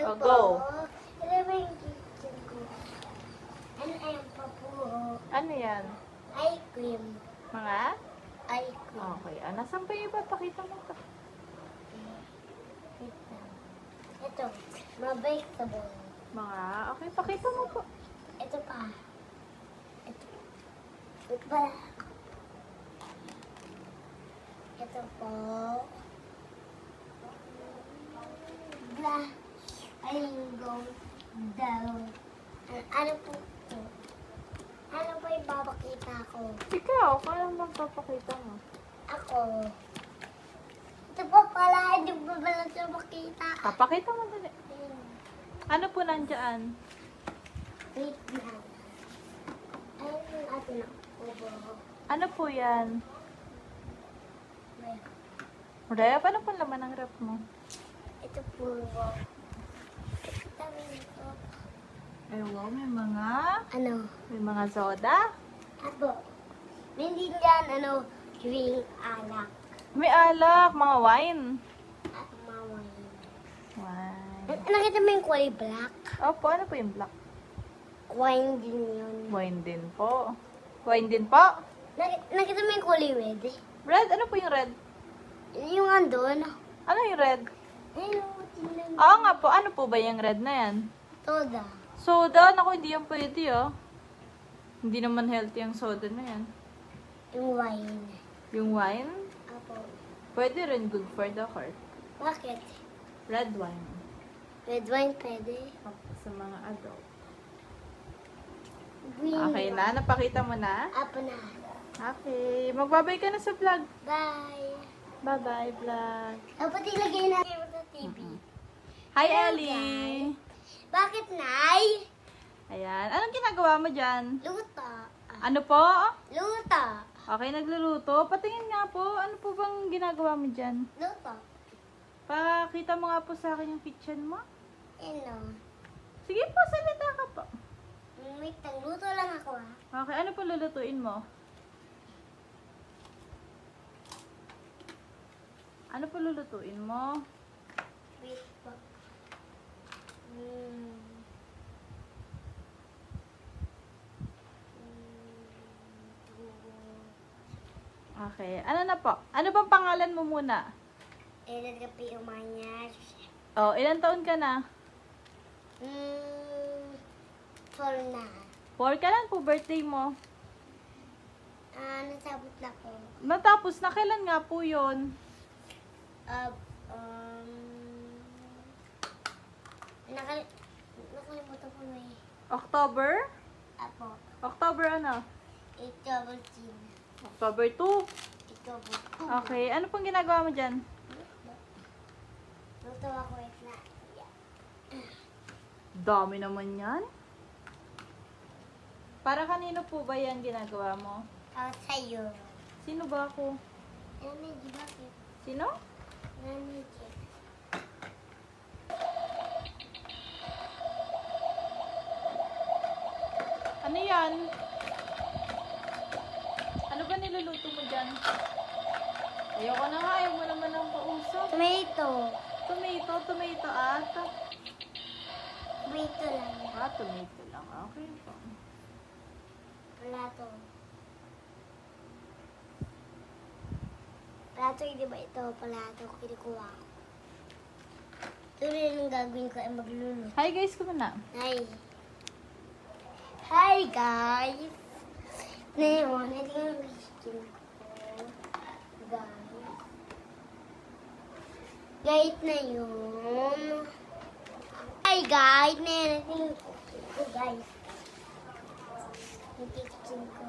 O, po. go. Ito ba yung kitchen ko? Ano ayun pa po? Ano yan? Ice cream. Mga? Ice cream. Okay. Nasaan pa yung ipapakita mo ito? Wait lang. Ito. Mga vegetable. Mga? Okay, pakita mo po. Ito pa. Ito. Ito pa. Ito po. Blah. Ayun go down. Ano po ito? Ano po yung babakita ko? Ikaw, kaya magpapakita mo. Ako. Ito po pala, hindi po pala ito makita. Papakita mo dali. Ayun. Ano po nandyan? Wait lang. Ayun yung atin ako. Ano po yan? Wait. Rep? Ano po laman ng rep mo? Ito po. Sabi nito. Ay, wow, may mga... Ano? May mga soda. Abo. Hindi yan, ano, drink alak. May alak, mga wine. At maway. Wine. Nakita mo yung kulay black? Opo, ano po yung black? Wine din yun. Wine din po. Wine din po. Nakita mo yung kulay red? Red? Ano po yung red? Yung andun. Ano yung red? Ayun, tingnan mo. Oo nga po. Ano po ba yung red na yan? Toda. Soda? Naku, hindi yan pwede oh. Hindi naman healthy ang soda na yan. Yung wine. Yung wine? Apo. Pwede rin good for the heart. Bakit? Red wine. Red wine pwede. Sa mga adult. Green Okay wine. na? Napakita mo na? Apo na. Okay. Magbabay ka na sa vlog. Bye. Bye-bye, vlog. Dapat ilagay natin sa TV. Hi, Hello, Ellie! Bakit, Nay? Ayan. Anong ginagawa mo dyan? Luto. Ano po? Luto. Okay, nagluluto. Patingin nga po. Ano po bang ginagawa mo dyan? Luto. Pakita mo nga po sa akin yung kitchen mo. Ano? Sige po, salita ka po. Wait lang. Luto lang ako, ha? Okay, ano po lulutuin mo? Ano po lulutuin mo? Wait po. Hmm. Okay, ano na po? Ano bang pangalan mo muna? Ilagapi umanya. Oh, ilan taon ka na? Tol na. 4 ka lang po, birthday mo. Nasabot na ko. Natapos na, kailan nga po yun? Nakalimutan ko na eh. October? Apo. October ano? Ito, Balchin. October 2. Ito, Balchin. Okay, ano pong ginagawa mo dyan? Luto ako na. Dami naman yan. Para kanino po ba yan ginagawa mo? Sa'yo. Sino ba ako? Nanay, di bakit? Sino? Nanay, di. Ano yan? Ano ba niluluto mo dyan? Ayoko na nga, ayaw mo naman ang kausap. Tomato. Tomato at... Tomato lang. Tomato lang. Okay po. Plato. Plato, hindi ba ito? Plato, kinukuha ko. Ito rin ang gagawin ko ay magluluto. Hi guys, kumana. Hi. Hi guys. Ngayon, ito yung kitchen ko. Guys. Guys na yun. Hi guys. Ngayon, ito yung kitchen ko guys. Yung kitchen ko.